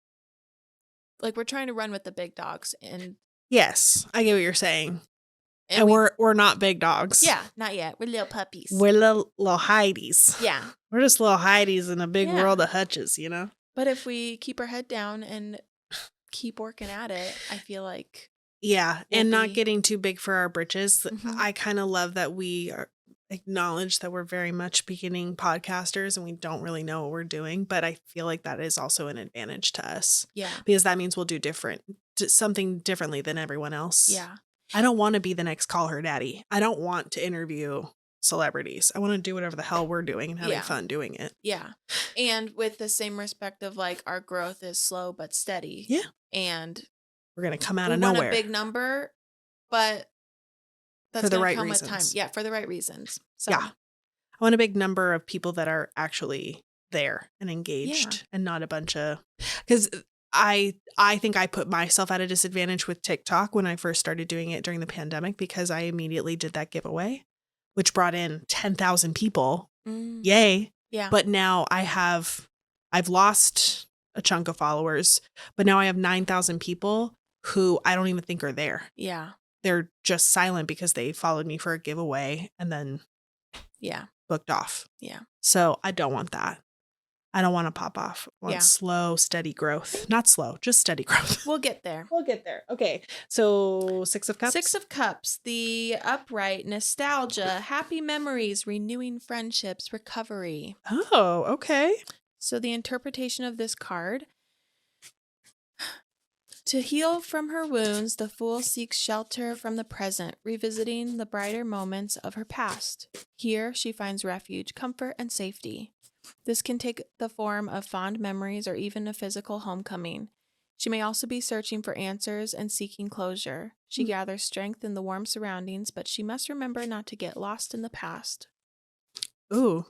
Speaker 2: like we're trying to run with the big dogs. And
Speaker 1: yes, I get what you're saying. And we're not big dogs.
Speaker 2: Yeah, not yet. We're little puppies.
Speaker 1: We're little Heidies.
Speaker 2: Yeah.
Speaker 1: We're just little Heidies in a big
Speaker 2: Yeah.
Speaker 1: world of hutches, you know?
Speaker 2: But if we keep our head down and keep working at it, I feel like
Speaker 1: yeah,
Speaker 2: we'll
Speaker 1: and not
Speaker 2: be-
Speaker 1: getting too big for our britches.
Speaker 2: Mhm.
Speaker 1: I kind of love that we acknowledge that we're very much beginning podcasters and we don't really know what we're doing, but I feel like that is also an advantage to us.
Speaker 2: Yeah.
Speaker 1: Because that means we'll do something differently than everyone else.
Speaker 2: Yeah.
Speaker 1: I don't want to be the next Call Her Daddy. I don't want to interview celebrities. I want to do whatever the hell we're doing and having fun doing it.
Speaker 2: Yeah. And with the same respect of like our growth is slow but steady.
Speaker 1: Yeah.
Speaker 2: And
Speaker 1: we're going to come out of
Speaker 2: we
Speaker 1: nowhere.
Speaker 2: want a big number, but that's
Speaker 1: for the
Speaker 2: gonna
Speaker 1: right
Speaker 2: come
Speaker 1: reasons.
Speaker 2: with time. Yeah, for the right reasons. So
Speaker 1: yeah. I want a big number of people that are actually there and engaged and not a bunch of, because I think I put myself at a disadvantage with TikTok when I first started doing it during the pandemic because I immediately did that giveaway, which brought in 10,000 people. Yay.
Speaker 2: Yeah.
Speaker 1: But now I've lost a chunk of followers, but now I have 9,000 people who I don't even think are there.
Speaker 2: Yeah.
Speaker 1: They're just silent because they followed me for a giveaway and then booked off.
Speaker 2: Yeah.
Speaker 1: So I don't want that. I don't want to pop off. I want slow, steady growth. Not slow, just steady growth.
Speaker 2: We'll get there.
Speaker 1: We'll get there. Okay. So 6 of Cups.
Speaker 2: 6 of Cups, the upright, nostalgia, happy memories, renewing friendships, recovery.
Speaker 1: Oh, okay.
Speaker 2: So the interpretation of this card: to heal from her wounds, the fool seeks shelter from the present, revisiting the brighter moments of her past. Here she finds refuge, comfort, and safety. This can take the form of fond memories or even a physical homecoming. She may also be searching for answers and seeking closure. She gathers strength in the warm surroundings, but she must remember not to get lost in the past.
Speaker 1: Ooh.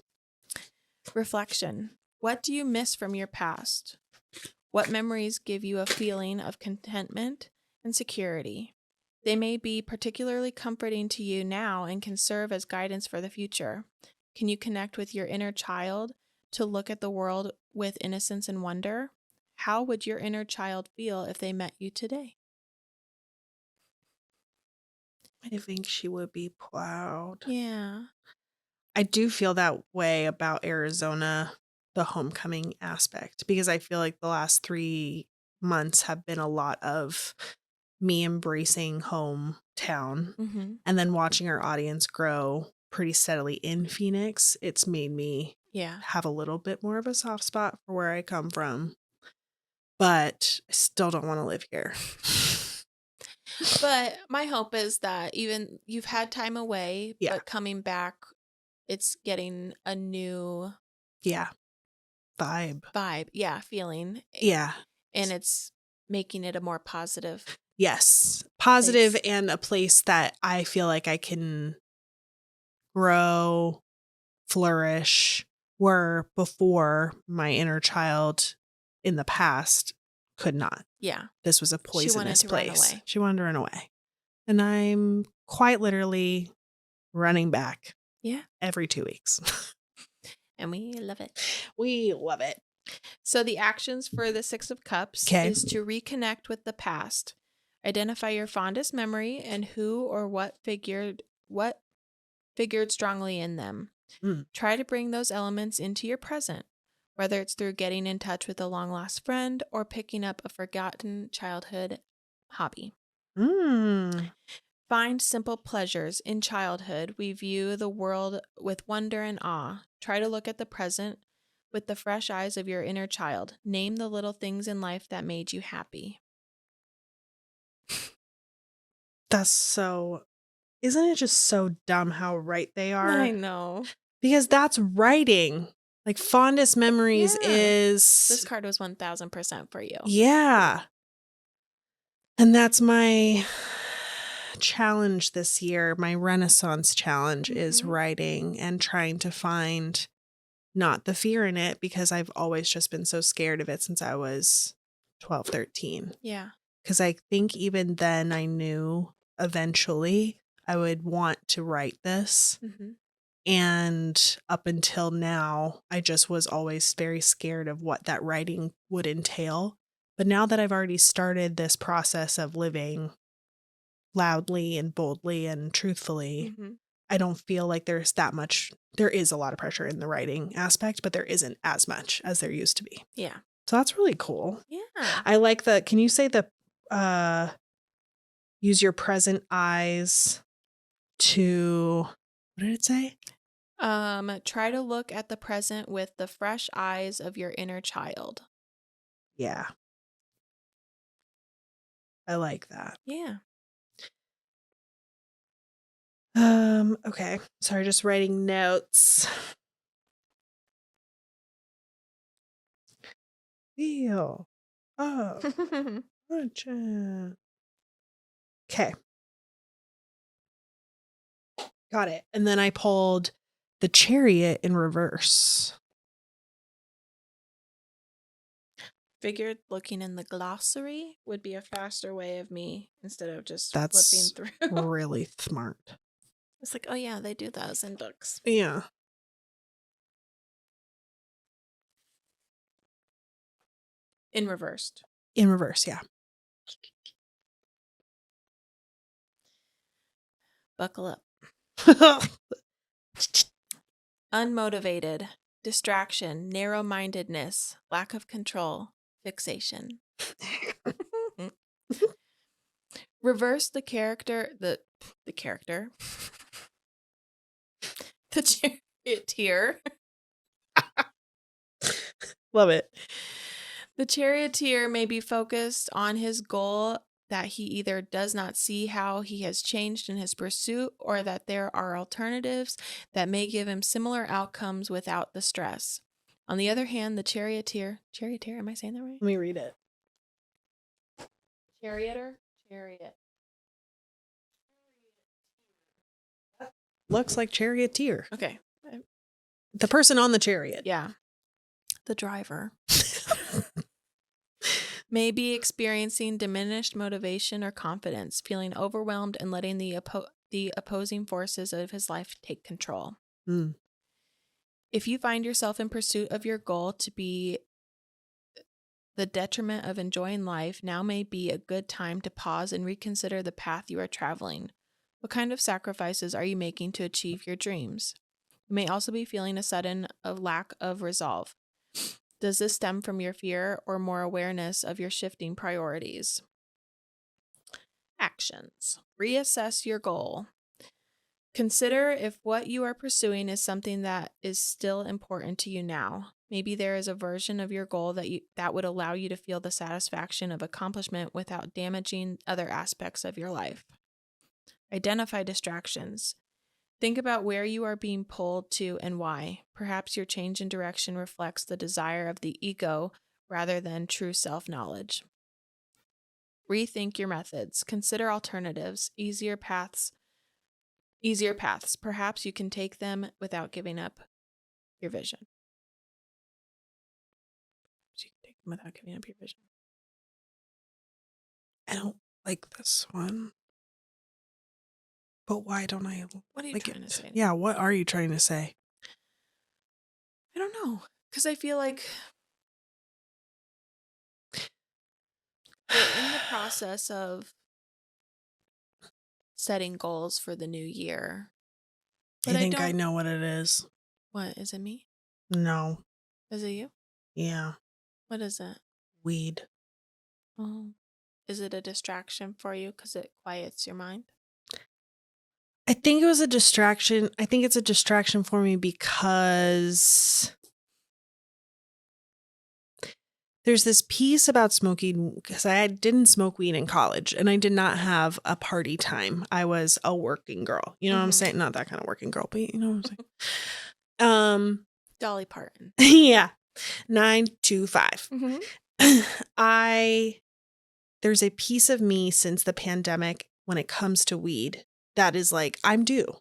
Speaker 2: Reflection. What do you miss from your past? What memories give you a feeling of contentment and security? They may be particularly comforting to you now and can serve as guidance for the future. Can you connect with your inner child to look at the world with innocence and wonder? How would your inner child feel if they met you today?
Speaker 1: I think she would be proud.
Speaker 2: Yeah.
Speaker 1: I do feel that way about Arizona, the homecoming aspect, because I feel like the last 3 months have been a lot of me embracing hometown and then watching our audience grow pretty steadily in Phoenix. It's made me have a little bit more of a soft spot for where I come from, but I still don't want to live here.
Speaker 2: But my hope is that even you've had time away, but coming back, it's getting a new vibe. Yeah, feeling.
Speaker 1: Yeah.
Speaker 2: And it's making it a more positive.
Speaker 1: Yes. Positive
Speaker 2: place.
Speaker 1: And a place that I feel like I can grow, flourish, where before my inner child in the past could not.
Speaker 2: Yeah.
Speaker 1: This was a poisonous place.
Speaker 2: Run away.
Speaker 1: She wanted to run away. And I'm quite literally running back.
Speaker 2: Yeah.
Speaker 1: Every 2 weeks.
Speaker 2: And we love it.
Speaker 1: We love it.
Speaker 2: So the actions for the 6 of Cups is to reconnect with the past. Identify your fondest memory and who or what figured strongly in them. Try to bring those elements into your present, whether it's through getting in touch with a long-lost friend or picking up a forgotten childhood hobby. Find simple pleasures. In childhood, we view the world with wonder and awe. Try to look at the present with the fresh eyes of your inner child. Name the little things in life that made you happy.
Speaker 1: Isn't it just so dumb how right they are?
Speaker 2: I know.
Speaker 1: Because that's writing. Like fondest memories is...
Speaker 2: This card was 1000% for you.
Speaker 1: Yeah. And that's my challenge this year. My Renaissance challenge is writing and trying to find not the fear in it, because I've always just been so scared of it since I was 12, 13.
Speaker 2: Yeah.
Speaker 1: Because I think even then I knew eventually I would want to write this. And up until now, I just was always very scared of what that writing would entail. But now that I've already started this process of living loudly and boldly and truthfully.
Speaker 2: Mm-hmm.
Speaker 1: I don't feel like there is a lot of pressure in the writing aspect, but there isn't as much as there used to be.
Speaker 2: Yeah.
Speaker 1: So that's really cool.
Speaker 2: Yeah.
Speaker 1: I like can you say use your present eyes to, what did it say?
Speaker 2: Try to look at the present with the fresh eyes of your inner child.
Speaker 1: Yeah. I like that.
Speaker 2: Yeah.
Speaker 1: Okay. Sorry, just writing notes. Feel. Oh. Gotcha. Okay. Got it. And then I pulled the Chariot in reverse.
Speaker 2: Figured looking in the glossary would be a faster way of me instead of just
Speaker 1: That's
Speaker 2: flipping through.
Speaker 1: really smart.
Speaker 2: It's like, oh yeah, they do those in books.
Speaker 1: Yeah.
Speaker 2: In reversed.
Speaker 1: In reverse, yeah.
Speaker 2: Buckle up. Unmotivated, distraction, narrow-mindedness, lack of control, fixation. Reverse the character, the character. The charioteer.
Speaker 1: Love it.
Speaker 2: The charioteer may be focused on his goal that he either does not see how he has changed in his pursuit or that there are alternatives that may give him similar outcomes without the stress. On the other hand, the charioteer, am I saying that right?
Speaker 1: Let me read it.
Speaker 2: Chariot.
Speaker 1: Looks like charioteer.
Speaker 2: Okay.
Speaker 1: The person on the chariot.
Speaker 2: Yeah. The driver may be experiencing diminished motivation or confidence, feeling overwhelmed and letting the opposing forces of his life take control.
Speaker 1: Mm.
Speaker 2: If you find yourself in pursuit of your goal to be the detriment of enjoying life, now may be a good time to pause and reconsider the path you are traveling. What kind of sacrifices are you making to achieve your dreams? You may also be feeling a sudden lack of resolve. Does this stem from your fear or more awareness of your shifting priorities? Actions. Reassess your goal. Consider if what you are pursuing is something that is still important to you now. Maybe there is a version of your goal that would allow you to feel the satisfaction of accomplishment without damaging other aspects of your life. Identify distractions. Think about where you are being pulled to and why. Perhaps your change in direction reflects the desire of the ego rather than true self-knowledge. Rethink your methods. Consider alternatives, easier paths. Perhaps you can take them without giving up your vision.
Speaker 1: I don't like this one. But why don't I
Speaker 2: What are you
Speaker 1: like
Speaker 2: trying
Speaker 1: it?
Speaker 2: to say?
Speaker 1: Yeah, what are you trying to say?
Speaker 2: I don't know. Because I feel like we're in the process of setting goals for the new year.
Speaker 1: I think I know what it is.
Speaker 2: What? Is it me?
Speaker 1: No.
Speaker 2: Is it you?
Speaker 1: Yeah.
Speaker 2: What is it?
Speaker 1: Weed.
Speaker 2: Oh. Is it a distraction for you because it quiets your mind?
Speaker 1: I think it was a distraction. I think it's a distraction for me because there's this piece about smoking, because I didn't smoke weed in college and I did not have a party time. I was a working girl. You know what I'm saying? Not that kind of working girl, but you know what I'm saying?
Speaker 2: Dolly Parton.
Speaker 1: Yeah. 9 to 5.
Speaker 2: Mm-hmm.
Speaker 1: There's a piece of me since the pandemic when it comes to weed that is like, I'm due.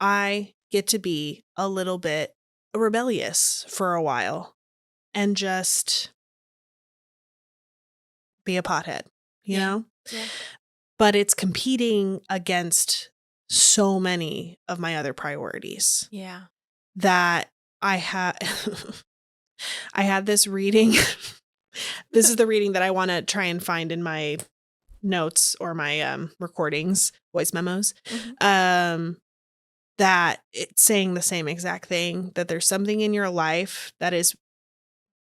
Speaker 1: I get to be a little bit rebellious for a while and just be a pothead, you know?
Speaker 2: Yeah.
Speaker 1: But it's competing against so many of my other priorities.
Speaker 2: Yeah.
Speaker 1: That I had I had this reading. This is the reading that I want to try and find in my notes or my recordings, voice memos,
Speaker 2: Mhm.
Speaker 1: that it's saying the same exact thing, that there's something in your life that is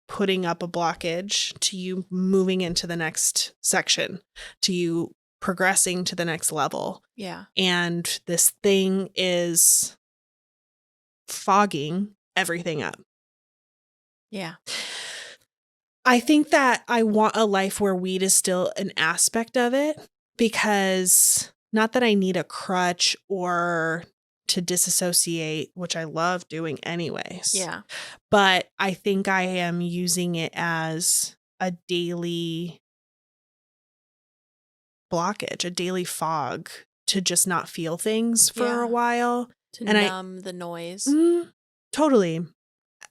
Speaker 1: putting up a blockage to you moving into the next section, to you progressing to the next level.
Speaker 2: Yeah.
Speaker 1: And this thing is fogging everything up.
Speaker 2: Yeah.
Speaker 1: I think that I want a life where weed is still an aspect of it, because not that I need a crutch or to disassociate, which I love doing anyways.
Speaker 2: Yeah.
Speaker 1: But I think I am using it as a daily blockage, a daily fog to just not feel things for a
Speaker 2: Yeah.
Speaker 1: while.
Speaker 2: To
Speaker 1: And
Speaker 2: numb the noise.
Speaker 1: totally.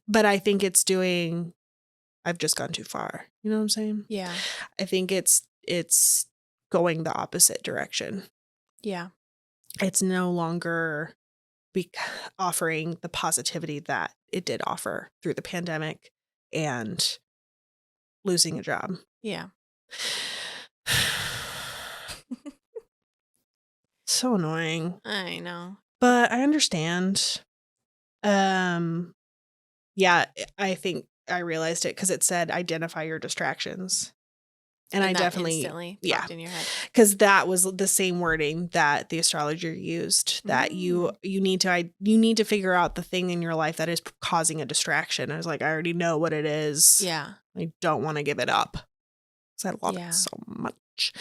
Speaker 1: But I think I've just gone too far. You know what I'm saying?
Speaker 2: Yeah.
Speaker 1: I think it's going the opposite direction.
Speaker 2: Yeah.
Speaker 1: It's no longer offering the positivity that it did offer through the pandemic and losing a job.
Speaker 2: Yeah.
Speaker 1: So annoying.
Speaker 2: I know.
Speaker 1: But I understand. Yeah, I think I realized it because it said identify your distractions. And I
Speaker 2: that
Speaker 1: definitely,
Speaker 2: instantly
Speaker 1: yeah,
Speaker 2: popped in your head.
Speaker 1: because that was the same wording that the astrologer used, that you need to figure out the thing in your life that is causing a distraction. I was like, I already know what it is.
Speaker 2: Yeah.
Speaker 1: I don't want to give it up because I love
Speaker 2: Yeah.
Speaker 1: it so much.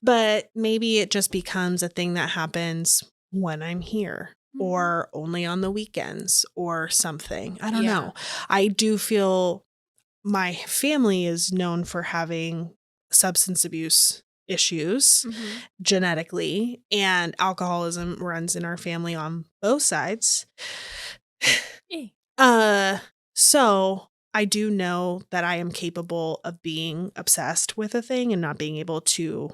Speaker 1: But maybe it just becomes a thing that happens when I'm here or only on the weekends or something. I don't know. I do feel my family is known for having substance abuse issues genetically, and alcoholism runs in our family on both sides. So I do know that I am capable of being obsessed with a thing and not being able to.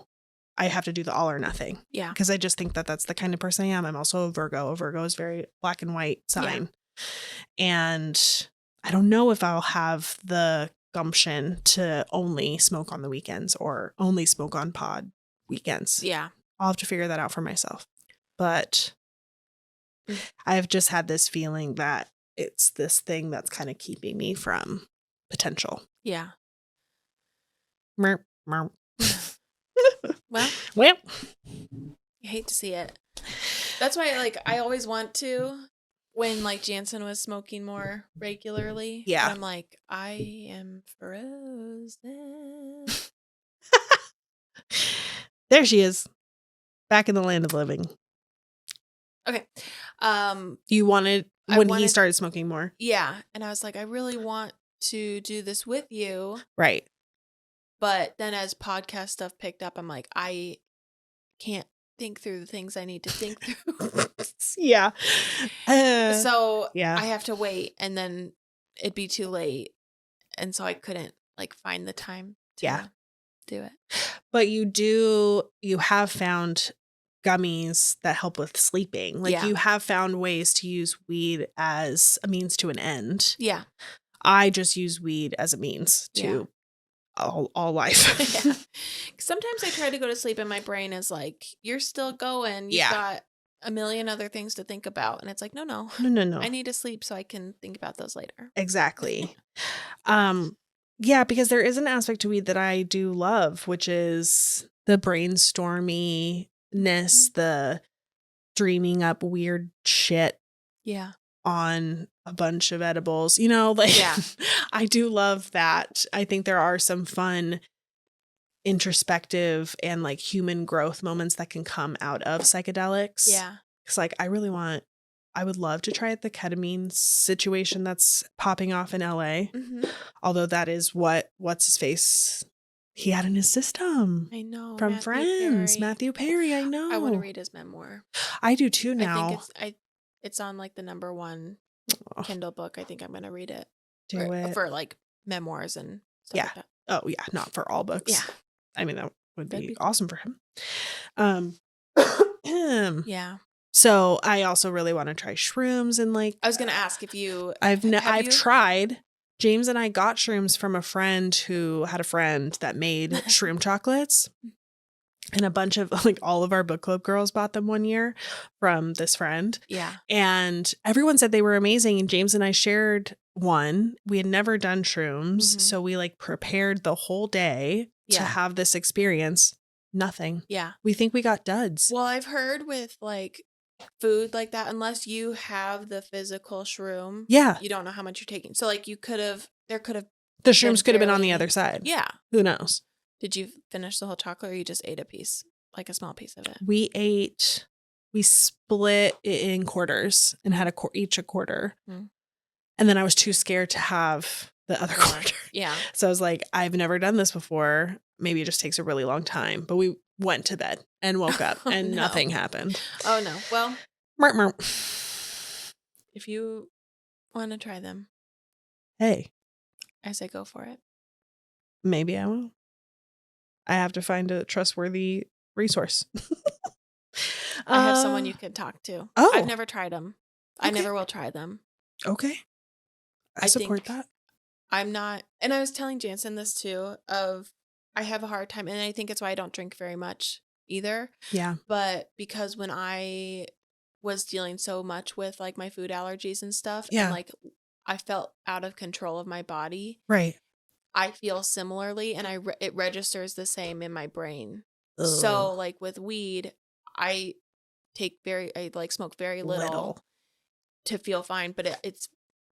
Speaker 1: I have to do the all or nothing.
Speaker 2: Yeah.
Speaker 1: Because I just think that that's the kind of person I am. I'm also a Virgo. A Virgo is very black and white sign. Yeah. And I don't know if I'll have the gumption to only smoke on the weekends or only smoke on pod weekends.
Speaker 2: Yeah.
Speaker 1: I'll have to figure that out for myself. But I've just had this feeling that it's this thing that's kind of keeping me from potential.
Speaker 2: Yeah.
Speaker 1: Merp, merp.
Speaker 2: Well,
Speaker 1: I
Speaker 2: hate to see it. That's why, like, I always want to, when, like, Jansen was smoking more regularly.
Speaker 1: Yeah.
Speaker 2: But I'm like, I am frozen.
Speaker 1: There she is. Back in the land of living.
Speaker 2: Okay.
Speaker 1: You wanted when he started smoking more.
Speaker 2: Yeah. And I was like, I really want to do this with you.
Speaker 1: Right.
Speaker 2: But then as podcast stuff picked up, I'm like, I can't think through the things I need to think through.
Speaker 1: Yeah.
Speaker 2: So
Speaker 1: yeah.
Speaker 2: I have to wait, and then it'd be too late. And so I couldn't like find the time to do it.
Speaker 1: But you have found gummies that help with sleeping. Like you have found ways to use weed as a means to an end.
Speaker 2: Yeah.
Speaker 1: I just use weed as a means to all life.
Speaker 2: Yeah. Sometimes I try to go to sleep and my brain is like, you're still going. You've got a million other things to think about. And it's like, no. I need to sleep so I can think about those later.
Speaker 1: Exactly. Yeah, because there is an aspect to weed that I do love, which is the brainstorminess, the dreaming up weird shit.
Speaker 2: Yeah.
Speaker 1: On a bunch of edibles, like I do love that. I think there are some fun introspective and like human growth moments that can come out of psychedelics.
Speaker 2: Yeah.
Speaker 1: It's like I would love to try the ketamine situation that's popping off in LA. Although that is what's his face he had in his system.
Speaker 2: I know.
Speaker 1: From Friends. Matthew Perry, I know.
Speaker 2: I want to read his memoir.
Speaker 1: I do too now.
Speaker 2: I think it's on like the #1 Kindle book. I think I'm going to read it. For like memoirs and stuff like that.
Speaker 1: Oh yeah, not for all books.
Speaker 2: Yeah.
Speaker 1: I mean that would be awesome for him.
Speaker 2: Yeah.
Speaker 1: So I also really want to try shrooms and like
Speaker 2: I was going to ask if you
Speaker 1: I've tried. James and I got shrooms from a friend who had a friend that made shroom chocolates. And a bunch of like all of our book club girls bought them one year from this friend.
Speaker 2: Yeah.
Speaker 1: And everyone said they were amazing. And James and I shared one. We had never done shrooms.
Speaker 2: Mhm.
Speaker 1: So we like prepared the whole day to
Speaker 2: Yeah.
Speaker 1: have this experience. Nothing.
Speaker 2: Yeah.
Speaker 1: We think we got duds.
Speaker 2: Well, I've heard with like food like that, unless you have the physical shroom,
Speaker 1: Yeah.
Speaker 2: you don't know how much you're taking. So like there could have
Speaker 1: The shrooms could have been on the
Speaker 2: barely-
Speaker 1: other side.
Speaker 2: Yeah.
Speaker 1: Who knows?
Speaker 2: Did you finish the whole chocolate or you just ate a piece? Like a small piece of it?
Speaker 1: We split it in quarters and had each a quarter.
Speaker 2: Mm.
Speaker 1: And then I was too scared to have the other quarter.
Speaker 2: Yeah.
Speaker 1: So I was like, I've never done this before. Maybe it just takes a really long time. But we went to bed and woke up and
Speaker 2: No.
Speaker 1: nothing happened.
Speaker 2: Oh no. Well,
Speaker 1: Merp, merp.
Speaker 2: if you want to try them,
Speaker 1: Hey,
Speaker 2: I say go for it.
Speaker 1: maybe I will. I have to find a trustworthy resource.
Speaker 2: I have someone you could talk to.
Speaker 1: Oh.
Speaker 2: I've never tried them. I
Speaker 1: Okay.
Speaker 2: never will try them.
Speaker 1: Okay. I support
Speaker 2: think
Speaker 1: that.
Speaker 2: I'm not, and I was telling Jansen this too, I have a hard time, and I think it's why I don't drink very much either.
Speaker 1: Yeah.
Speaker 2: But because when I was dealing so much with like my food allergies and stuff,
Speaker 1: Yeah.
Speaker 2: and like I felt out of control of my body,
Speaker 1: Right.
Speaker 2: I feel similarly, and it registers the same in my brain. So like with weed, I like smoke very little to feel fine, but it's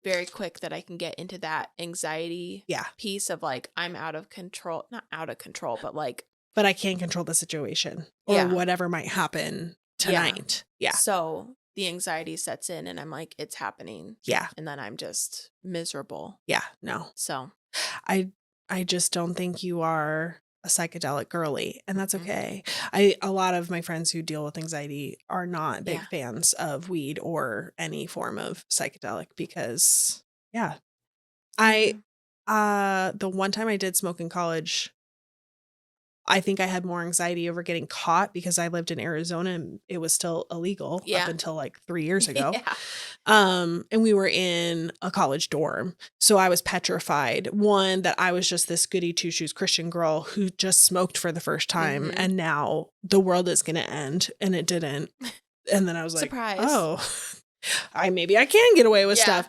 Speaker 2: very quick that I can get into that anxiety piece of like I'm out of control, not out of control, but like
Speaker 1: but I can't control the situation or whatever might happen tonight. Yeah.
Speaker 2: So the anxiety sets in and I'm like, it's happening.
Speaker 1: Yeah.
Speaker 2: And then I'm just miserable.
Speaker 1: Yeah. No.
Speaker 2: So
Speaker 1: I just don't think you are a psychedelic girly, and that's
Speaker 2: Mhm.
Speaker 1: okay. A lot of my friends who deal with anxiety are not big fans of weed or any form of psychedelic because the one time I did smoke in college, I think I had more anxiety over getting caught because I lived in Arizona and it was still illegal up until like 3 years ago. And we were in a college dorm. So I was petrified. One, that I was just this goody two shoes Christian girl who just smoked for the first time.
Speaker 2: Mhm.
Speaker 1: And now the world is going to end. And it didn't. And then I was like,
Speaker 2: Surprise.
Speaker 1: oh, maybe I can get away with stuff.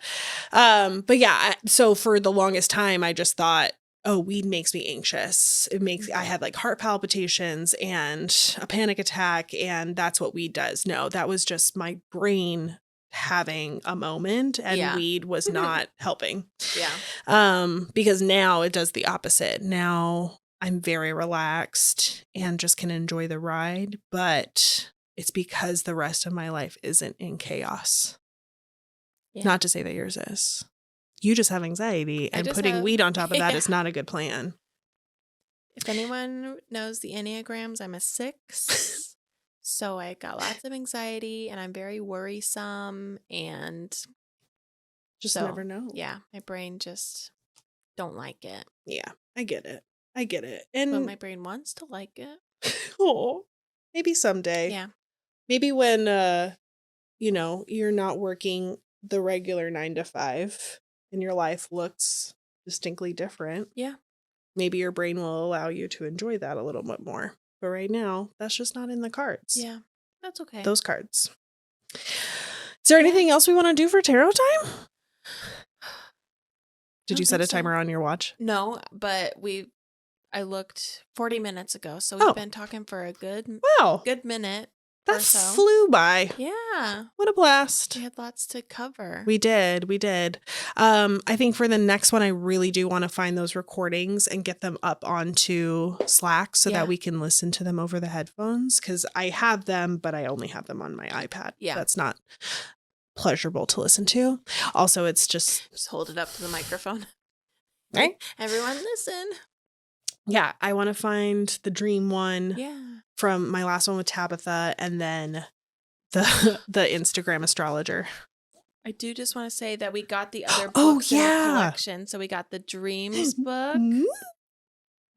Speaker 1: But yeah, so for the longest time, I just thought, oh, weed makes me anxious. I had like heart palpitations and a panic attack, and that's what weed does. No, that was just my brain having a moment, and weed was not helping. Because now it does the opposite. Now I'm very relaxed and just can enjoy the ride, but it's because the rest of my life isn't in chaos. Not to say that yours is. You just have anxiety, and putting weed on top of that is not a good plan.
Speaker 2: If anyone knows the Enneagrams, I'm a 6. So I got lots of anxiety and I'm very worrisome and
Speaker 1: just never know.
Speaker 2: Yeah, my brain just don't like it.
Speaker 1: Yeah, I get it. And
Speaker 2: but my brain wants to like it.
Speaker 1: Oh, maybe someday.
Speaker 2: Yeah.
Speaker 1: Maybe when you're not working the regular 9 to 5 and your life looks distinctly different.
Speaker 2: Yeah.
Speaker 1: Maybe your brain will allow you to enjoy that a little bit more. But right now, that's just not in the cards.
Speaker 2: Yeah, that's okay.
Speaker 1: Those cards. Is there anything else we want to do for tarot time? Did you set a timer on your watch?
Speaker 2: No, but I looked 40 minutes ago, so we've been talking for a good minute.
Speaker 1: That flew by.
Speaker 2: Yeah.
Speaker 1: What a blast.
Speaker 2: We had lots to cover.
Speaker 1: We did. I think for the next one, I really do want to find those recordings and get them up onto Slack so that we can listen to them over the headphones. Because I have them, but I only have them on my iPad.
Speaker 2: Yeah.
Speaker 1: That's not pleasurable to listen to. Also, it's just
Speaker 2: hold it up to the microphone.
Speaker 1: Right?
Speaker 2: Everyone listen.
Speaker 1: Yeah, I want to find the dream one.
Speaker 2: Yeah.
Speaker 1: From my last one with Tabitha, and then the Instagram astrologer.
Speaker 2: I do just want to say that we got the other books in the collection. So we got the Dreams book.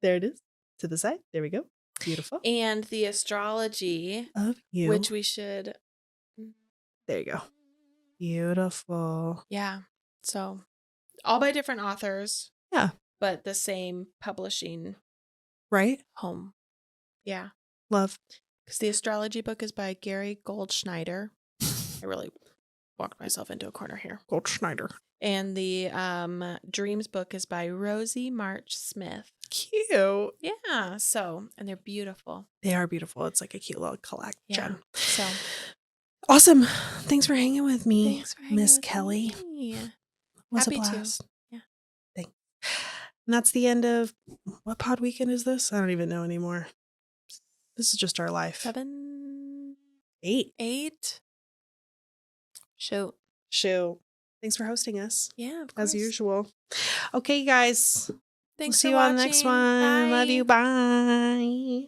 Speaker 1: There it is. To the side. There we go. Beautiful.
Speaker 2: And the Astrology
Speaker 1: of You.
Speaker 2: Which we should.
Speaker 1: There you go. Beautiful.
Speaker 2: Yeah. So all by different authors.
Speaker 1: Yeah.
Speaker 2: But the same publishing
Speaker 1: home.
Speaker 2: Yeah.
Speaker 1: Love.
Speaker 2: Because the astrology book is by Gary Goldschneider. I really walked myself into a corner here.
Speaker 1: Goldschneider.
Speaker 2: And the dreams book is by Rosie March Smith.
Speaker 1: Cute.
Speaker 2: Yeah. So, and they're beautiful.
Speaker 1: They are beautiful. It's like a cute little collection.
Speaker 2: Yeah. So
Speaker 1: awesome. Thanks for hanging with me,
Speaker 2: thanks for hanging
Speaker 1: Miss
Speaker 2: with
Speaker 1: Kelli.
Speaker 2: me.
Speaker 1: Was
Speaker 2: Happy
Speaker 1: a
Speaker 2: to.
Speaker 1: blast.
Speaker 2: Yeah.
Speaker 1: Thanks. And that's the end of what pod weekend is this? I don't even know anymore. This is just our life.
Speaker 2: 7,
Speaker 1: 8.
Speaker 2: 8. Shoot.
Speaker 1: Thanks for hosting us.
Speaker 2: Yeah, of course.
Speaker 1: As usual. Okay, guys.
Speaker 2: Thanks
Speaker 1: See
Speaker 2: for
Speaker 1: you on the next
Speaker 2: watching.
Speaker 1: one. Love you.
Speaker 2: Bye.
Speaker 1: Bye.